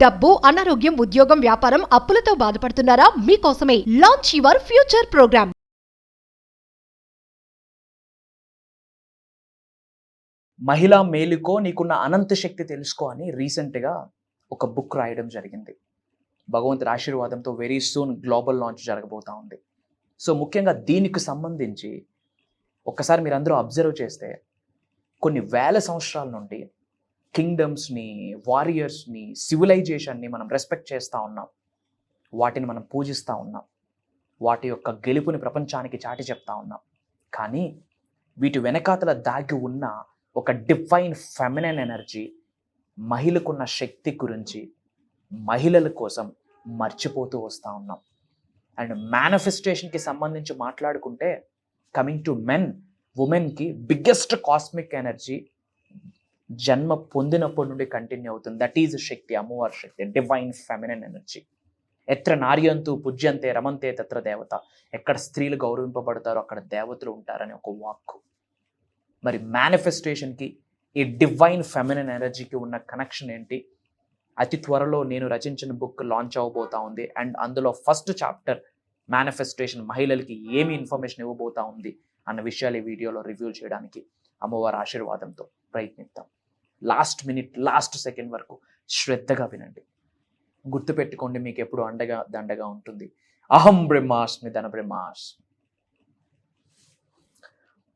డబ్బు, అనారోగ్యం, ఉద్యోగం, వ్యాపారం, అప్పులతో బాధపడుతున్నారా? మీకోసమే లాంచ్ యువర్ ఫ్యూచర్ ప్రోగ్రామ్. మహిళా మేలుకో నీకున్న అనంత శక్తి తెలుసుకో అని రీసెంట్గా ఒక బుక్ రాయడం జరిగింది. భగవంతుడి ఆశీర్వాదంతో వెరీ సూన్ గ్లోబల్ లాంచ్ జరగబోతా ఉంది. సో ముఖ్యంగా దీనికి సంబంధించి ఒక్కసారి మీరందరూ అబ్జర్వ్ చేస్తే కొన్ని వేల సంవత్సరాల నుండి కింగ్డమ్స్ని, వారియర్స్ని, సివిలైజేషన్ని మనం రెస్పెక్ట్ చేస్తూ ఉన్నాం. వాటిని మనం పూజిస్తూ ఉన్నాం. వాటి యొక్క గెలుపుని ప్రపంచానికి చాటి చెప్తా ఉన్నాం. కానీ వీటి వెనకాతల దాగి ఉన్న ఒక డివైన్ ఫెమినైన్ ఎనర్జీ, మహిళకున్న శక్తి గురించి మహిళల కోసం మర్చిపోతూ వస్తూ ఉన్నాం. అండ్ మేనిఫెస్టేషన్కి సంబంధించి మాట్లాడుకుంటే కమింగ్ టు మెన్, ఉమెన్కి బిగ్గెస్ట్ కాస్మిక్ ఎనర్జీ జన్మ పొందినప్పటి నుండి కంటిన్యూ అవుతుంది. దట్ ఈజ్ శక్తి, అమ్మవారి శక్తి, డివైన్ ఫెమినైన్ ఎనర్జీ. ఎత్ర నార్యంతు పూజ్యంతే రమంతే తత్ర దేవత. ఎక్కడ స్త్రీలు గౌరవింపబడతారో అక్కడ దేవతలు ఉంటారని ఒక వాక్కు. మరి మేనిఫెస్టేషన్కి ఈ డివైన్ ఫెమినైన్ ఎనర్జీకి ఉన్న కనెక్షన్ ఏంటి? అతి త్వరలో నేను రచించిన బుక్ లాంచ్ అవ్వబోతా ఉంది. అండ్ అందులో ఫస్ట్ చాప్టర్ మేనిఫెస్టేషన్ మహిళలకి ఏమి ఇన్ఫర్మేషన్ ఇవ్వబోతా ఉంది అన్న విషయాలు ఈ వీడియోలో రివ్యూ చేయడానికి అమ్మవారి ఆశీర్వాదంతో ప్రయత్నిద్దాం. లాస్ట్ మినిట్, లాస్ట్ సెకండ్ వరకు శ్రద్ధగా వినండి. గుర్తుపెట్టుకోండి, మీకు ఎప్పుడు అండగా దండగా ఉంటుంది. అహం బ్రహ్మాస్మి ధన బ్రహ్మాస్మి.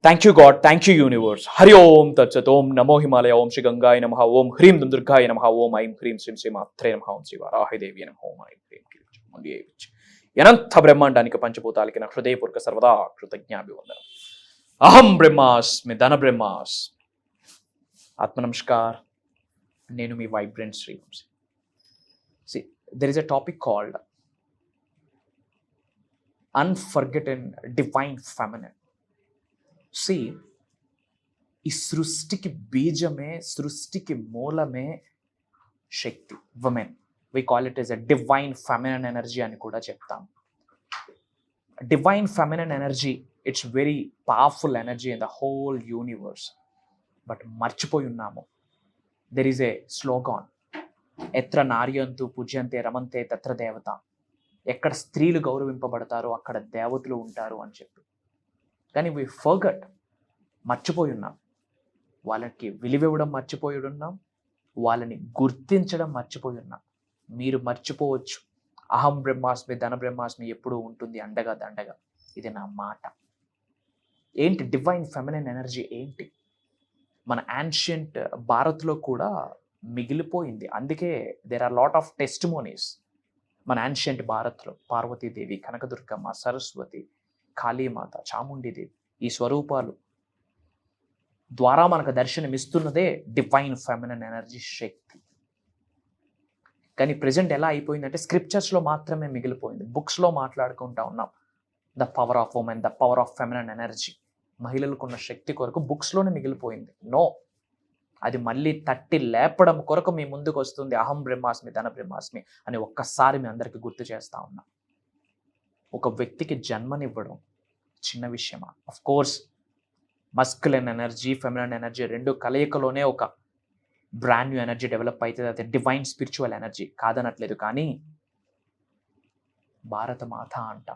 Thank you God, thank you universe. హరి ఓం తత్సత్. ఓం నమో హిమాలయ. ఓం శ్రీ గంగాయ నమః. ఓం హ్రీం దుర్గాయ నమః. ఓం ఐం హ్రీం శ్రీం శ్రీమాత్రే నమః. ఓం శ్రీ వారాహిదేవి నమః. ఓం ఐం హ్రీం అనంత బ్రహ్మాండానికి పంచభూతాలకి నా హృదయపూర్వక సర్వదా కృతజ్ఞాభివందనం. అహం బ్రహ్మాస్మి ధన బ్రహ్మాస్మి. ఆత్మ నమస్కార్. నేను మీ vibrant Srivamshi. See, there is a topic called unforgotten divine feminine. See, ఈ సృష్టికి బీజమే, సృష్టికి మూలమే శక్తి, women. We call it as a divine feminine energy అని కూడా చెప్తాం. Divine feminine energy, it's very powerful energy in the whole universe. But మర్చిపోయి ఉన్నాము. There is a slogan, ఎత్ర నార్యంతు పూజ్యంతే రమంతే తత్ర దేవత. ఎక్కడ స్త్రీలు గౌరవింపబడతారో అక్కడ దేవతలు ఉంటారు అని చెప్పి. కానీ వి ఫర్గట్, మర్చిపోయి ఉన్నాం. వాళ్ళకి విలువివ్వడం మర్చిపోయి ఉన్నాం. వాళ్ళని గుర్తించడం మర్చిపోయి ఉన్నాం. మీరు మర్చిపోవచ్చు. అహం బ్రహ్మాస్మి ధన బ్రహ్మాస్మి ఎప్పుడూ ఉంటుంది అండగా దండగా. ఇది నా మాట. ఏంటి డివైన్ ఫెమినైన్ ఎనర్జీ ఏంటి? మన యాన్షియంట్ భారత్లో కూడా మిగిలిపోయింది. అందుకే there are lot of testimonies మన యాన్షియంట్ భారత్లో. పార్వతీదేవి, కనకదుర్గమ్మ, సరస్వతి, కాళీమాత, చాముండీదేవి, ఈ స్వరూపాలు ద్వారా మనకు దర్శనమిస్తున్నదే డివైన్ ఫెమినైన్ ఎనర్జీ శక్తి. కానీ ప్రజెంట్ ఎలా అయిపోయిందంటే స్క్రిప్చర్స్లో మాత్రమే మిగిలిపోయింది. బుక్స్లో మాట్లాడుకుంటా ఉన్నాం the power of women, the power of feminine energy. మహిళలకు ఉన్న శక్తి కొరకు బుక్స్లోనే మిగిలిపోయింది. నో, అది మళ్ళీ తట్టి లేపడం కొరకు మీ ముందుకు వస్తుంది అహం బ్రహ్మాస్మి ధన బ్రహ్మాస్మి అని ఒక్కసారి మీ అందరికీ గుర్తు చేస్తా ఉన్నా. ఒక వ్యక్తికి జన్మనివ్వడం చిన్న విషయమా? Of course masculine energy, feminine energy రెండు కలయికలోనే ఒక బ్రాండ్ న్యూ ఎనర్జీ డెవలప్ అవుతుంది. అది డివైన్ స్పిరిచువల్ ఎనర్జీ, కాదనట్లేదు. కానీ భారత మాత అంట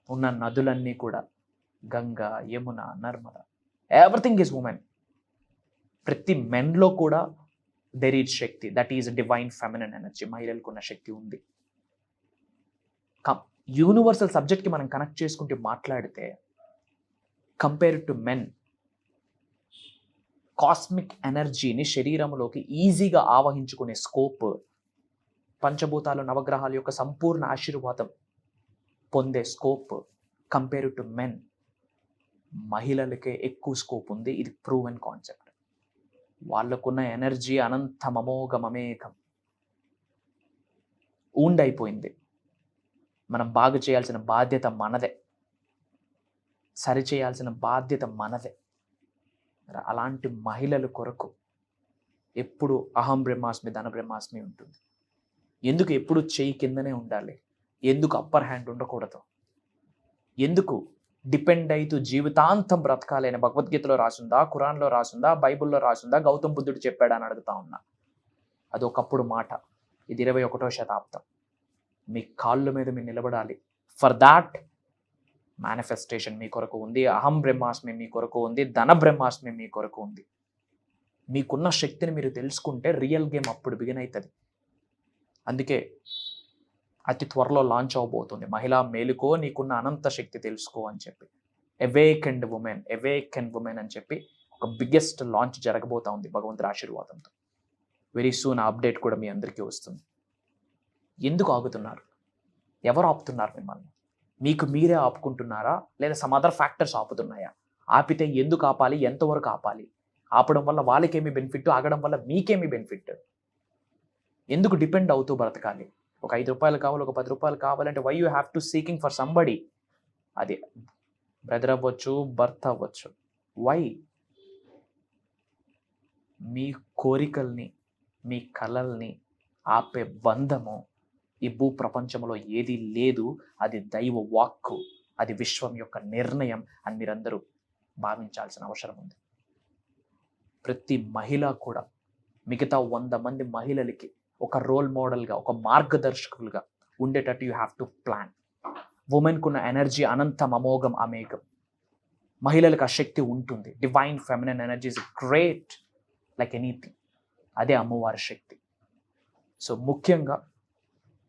ఉన్న నదులన్నీ కూడా Ganga, Yamuna, Narmada, everything is women. ప్రతి మెన్లో కూడా there is Shakti, that is divine feminine energy. మహిళలకు ఉన్న శక్తి ఉంది. యూనివర్సల్ సబ్జెక్ట్కి మనం కనెక్ట్ చేసుకుంటూ మాట్లాడితే కంపేర్ టు మెన్, కాస్మిక్ ఎనర్జీని శరీరంలోకి ఈజీగా ఆవహించుకునే స్కోప్, పంచభూతాలు నవగ్రహాల యొక్క సంపూర్ణ ఆశీర్వాదం పొందే స్కోప్ కంపేర్ టు మెన్, మహిళలకే ఎక్కువ స్కోప్ ఉంది. ఇది ప్రూవెన్ కాన్సెప్ట్. వాళ్ళకున్న ఎనర్జీ అనంతం, అమోఘం, అమేఘం, ఊండైపోయింది. మనం బాగు చేయాల్సిన బాధ్యత మనదే, సరిచేయాల్సిన బాధ్యత మనదే. అలాంటి మహిళల కొరకు ఎప్పుడు అహం బ్రహ్మాస్మి ధన బ్రహ్మాస్మి ఉంటుంది. ఎందుకు ఎప్పుడు చెయ్యి కిందనే ఉండాలి? ఎందుకు అప్పర్ హ్యాండ్ ఉండకూడదు? ఎందుకు డిపెండ్ అయితూ జీవితాంతం బ్రతకాలి అని భగవద్గీతలో రాసుందా, ఖురాన్లో రాసుందా, బైబుల్లో రాసుందా, గౌతమ్ బుద్ధుడు చెప్పాడా అని అడుగుతా ఉన్నా. అది ఒకప్పుడు మాట, ఇది 21వ శతాబ్దం. మీ కాళ్ళ మీద మీరు నిలబడాలి. ఫర్ దాట్ మేనిఫెస్టేషన్ మీ కొరకు ఉంది, అహం బ్రహ్మాస్మి మీ కొరకు ఉంది, ధన బ్రహ్మాస్మి మీ కొరకు ఉంది. మీకున్న శక్తిని మీరు తెలుసుకుంటే రియల్ గేమ్ అప్పుడు బిగిన్ అవుతుంది. అందుకే అతి త్వరలో లాంచ్ అవబోతుంది మహిళా మేలుకో, నీకున్న అనంత శక్తి తెలుసుకో అని చెప్పి. అవేకెండ్ ఉమెన్ అని చెప్పి ఒక బిగ్గెస్ట్ లాంచ్ జరగబోతా ఉంది భగవంతుడి ఆశీర్వాదంతో. వెరీ సూన్ ఆ అప్డేట్ కూడా మీ అందరికీ వస్తుంది. ఎందుకు ఆగుతున్నారు? ఎవరు ఆపుతున్నారు మిమ్మల్ని? మీకు మీరే ఆపుకుంటున్నారా, లేదా సమ్ అదర్ ఫ్యాక్టర్స్ ఆపుతున్నాయా? ఆపితే ఎందుకు ఆపాలి, ఎంతవరకు ఆపాలి? ఆపడం వల్ల వాళ్ళకేమి బెనిఫిట్, ఆగడం వల్ల మీకేమి బెనిఫిట్? ఎందుకు డిపెండ్ అవుతూ బ్రతకాలి? ఒక 5 రూపాయలు కావాలి, ఒక 10 రూపాయలు కావాలంటే why you have to seeking for somebody? అది బ్రదర్ అవ్వచ్చు, భర్త అవ్వచ్చు. వై? మీ కోరికల్ని, మీ కలల్ని ఆపే బంధము ఈ భూ ప్రపంచంలో ఏది లేదు. అది దైవ వాక్కు, అది విశ్వం యొక్క నిర్ణయం అని మీరందరూ భావించాల్సిన అవసరం ఉంది. ప్రతి మహిళ కూడా మిగతా 100 మంది మహిళలకి ఒక రోల్ మోడల్గా, ఒక మార్గదర్శకులుగా ఉండేటట్టు యూ హ్యావ్ టు ప్లాన్. ఉమెన్కున్న ఎనర్జీ అనంతం, అమోఘం, అమేఘం. మహిళలకు ఆ శక్తి ఉంటుంది. Divine feminine energy is great like anything. అదే అమ్మవారి శక్తి. సో ముఖ్యంగా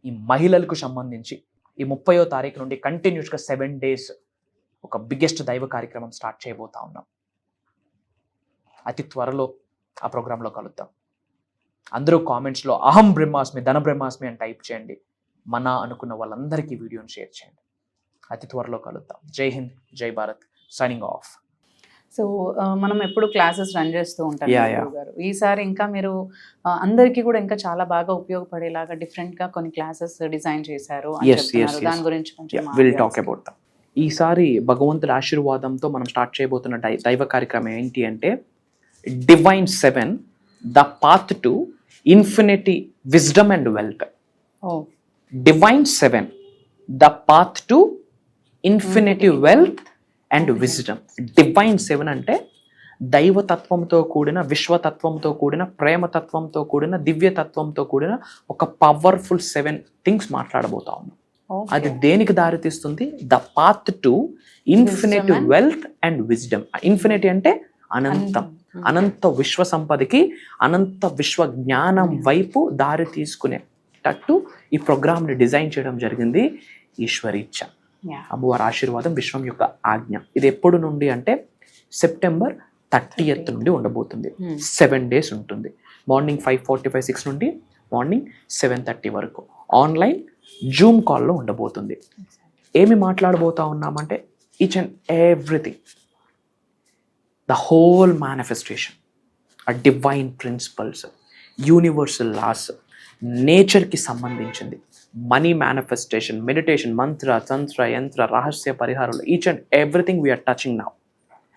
ఈ మహిళలకు సంబంధించి ఈ 30వ తారీఖు నుండి కంటిన్యూస్గా 7 days ఒక బిగ్గెస్ట్ దైవ కార్యక్రమం స్టార్ట్ చేయబోతా ఉన్నాం. అతి త్వరలో ఆ ప్రోగ్రాంలో కలుద్దాం. అందరూ కామెంట్స్లో అహం బ్రహ్మాస్మి, ధన బ్రహ్మాస్మి అని టైప్ చేయండి. మన అనుకున్న వాళ్ళందరికీ వీడియోని షేర్ చేయండి. అతి త్వరలో కలుద్దాం. జై హింద్, జై భారత్. Signing off. సో మనం ఎప్పుడు క్లాసెస్ రన్ చేస్తూ ఉంటాం గారు. ఈసారి ఇంకా మీరు అందరికీ కూడా ఇంకా చాలా బాగా ఉపయోగపడేలాగా డిఫరెంట్గా కొన్ని క్లాసెస్ డిజైన్ చేశారు అని చెప్తున్నారు. దాని గురించి కొంచెం విల్ టాక్ అబౌట్ దట్. ఈసారి భగవంతుడి ఆశీర్వాదంతో మనం స్టార్ట్ చేయబోతున్న దైవ కార్యక్రమం ఏంటి అంటే divine 7 the path to infinity wisdom and wealth. Divine 7 the path to infinity wealth and wisdom. Divine 7 అంటే దైవతత్వంతో కూడిన, విశ్వతత్వంతో కూడిన, ప్రేమతత్వంతో కూడిన, దివ్యతత్వంతో కూడిన ఒక పవర్ఫుల్ 7 థింగ్స్ మాట్లాడబోతా ఉన్నాం. అది దేనికి దారితీస్తుంది? The path to infinity wealth and wisdom. Infinity అంటే అనంతం, అనంత విశ్వ సంపదకి, అనంత విశ్వ జ్ఞానం వైపు దారి తీసుకునేటట్టు ఈ ప్రోగ్రామ్ని డిజైన్ చేయడం జరిగింది. ఈశ్వరీచ్ఛ, అమ్మవారి ఆశీర్వాదం, విశ్వం యొక్క ఆజ్ఞ. ఇది ఎప్పుడు నుండి అంటే సెప్టెంబర్ 30th నుండి ఉండబోతుంది. 7 days ఉంటుంది. మార్నింగ్ 5:45, 6 నుండి మార్నింగ్ 7:30 వరకు ఆన్లైన్ జూమ్ కాల్లో ఉండబోతుంది. ఏమి మాట్లాడబోతా ఉన్నామంటే each and everything, the whole manifestation, ఆ డివైన్ ప్రిన్సిపల్స్, యూనివర్సల్ లాస్, నేచర్కి సంబంధించింది, మనీ మేనిఫెస్టేషన్, మెడిటేషన్, మంత్ర, తంత్ర, యంత్ర, రహస్య పరిహారాలు, each and everything we are touching now.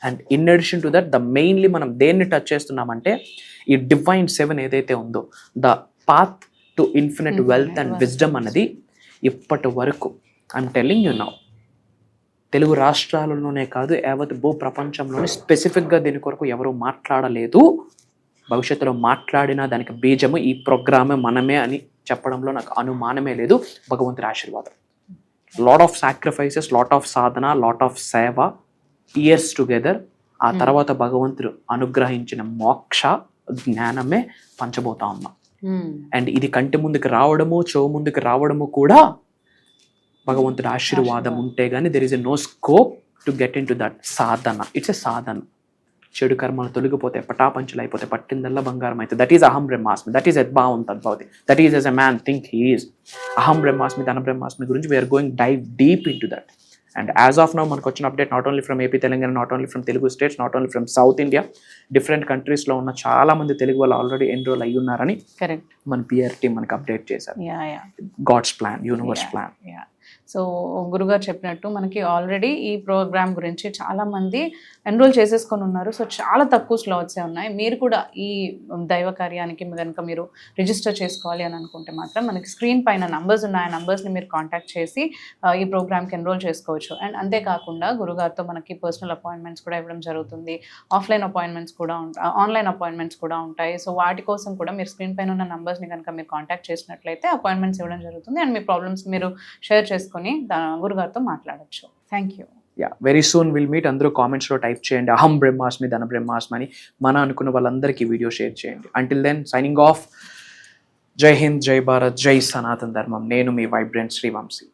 And in addition to that mainly మనం దేన్ని టచ్ చేస్తున్నామంటే ఈ డివైన్ 7 ఏదైతే ఉందో, the path to infinite wealth and wisdom అన్నది ఇప్పటి వరకు I am telling you now Telugu రాష్ట్రాలలోనే కాదు, యావత్ భూ ప్రపంచంలోనే స్పెసిఫిక్గా దీని కొరకు ఎవరు మాట్లాడలేదు. భవిష్యత్తులో మాట్లాడినా దానికి బీజము ఈ ప్రోగ్రామే మనమే అని చెప్పడంలో నాకు అనుమానమే లేదు. భగవంతుడి ఆశీర్వాదం. Lot of sacrifices, lot of Sadhana, lot of సేవ, ఇయర్స్ టుగెదర్. ఆ తర్వాత భగవంతుడు అనుగ్రహించిన మోక్ష జ్ఞానమే పంచబోతా ఉన్నాం. అండ్ ఇది కంటి ముందుకు రావడము, చెవు ముందుకు రావడము కూడా భగవంతుడి ఆశీర్వాదం ఉంటే గానీ there is a no scope to get in to that సాధన. ఇట్స్ ఎ సాధన. చెడు కర్మలు తొలగిపోతే, పటాపంచులు అయిపోతే, పట్టిందల్లా బంగారం అయితే. దట్ ఈస్ అహం బ్రహ్మాస్మి. దట్ ఈస్ యద్భావం తద్భవతి. That is as a man think he is. అహం బ్రహ్మాస్మి, ధన బ్రహ్మాస్మి గురించి we are going dive deep in to that. And as of now మనకు వచ్చిన update not only from AP, Telangana, not only from Telugu states, not only from south India, different కంట్రీస్లో ఉన్న చాలా మంది తెలుగు వాళ్ళు ఆల్రెడీ ఎన్రోల్ అయ్యి ఉన్నారని మన పిఆర్ టీమ్ మనకు అప్డేట్ చేశారు. God's plan, universe plan. So గురుగారు చెప్పినట్టు మనకి ఆల్రెడీ ఈ ప్రోగ్రామ్ గురించి చాలామంది ఎన్రోల్ చేసేసుకొని ఉన్నారు. సో చాలా తక్కువ స్లాట్సే ఉన్నాయి. మీరు కూడా ఈ దైవ కార్యానికి కనుక మీరు రిజిస్టర్ చేసుకోవాలి అని అనుకుంటే మాత్రం మనకి స్క్రీన్ పైన నంబర్స్ ఉన్నాయి. ఆ నంబర్స్ని మీరు కాంటాక్ట్ చేసి ఈ ప్రోగ్రామ్కి ఎన్రోల్ చేసుకోవచ్చు. అండ్ అంతేకాకుండా గురుగారితో మనకి పర్సనల్ అపాయింట్మెంట్స్ కూడా ఇవ్వడం జరుగుతుంది. ఆఫ్లైన్ అపాయింట్మెంట్స్ కూడా ఉంటాయి, ఆన్లైన్ అపాయింట్మెంట్స్ కూడా ఉంటాయి. సో వాటి కోసం కూడా మీరు స్క్రీన్ పైన ఉన్న నంబర్స్ని కనుక మీరు కాంటాక్ట్ చేసినట్లయితే అపాయింట్మెంట్స్ ఇవ్వడం జరుగుతుంది. అండ్ మీ ప్రాబ్లమ్స్ మీరు షేర్ చేసుకొని గురుగారితో మాట్లాడచ్చు. Thank you. Very soon will meet. అందరూ కామెంట్స్లో టైప్ చేయండి అహం బ్రహ్మాస్మి ధన బ్రహ్మాస్మి అని. మన అనుకున్న వాళ్ళందరికీ వీడియో షేర్ చేయండి. Until then signing off. Jai Hind, జై భారత్, జై సనాతన్ ధర్మం. నేను మీ వైబ్రెంట్ శ్రీవంశీ.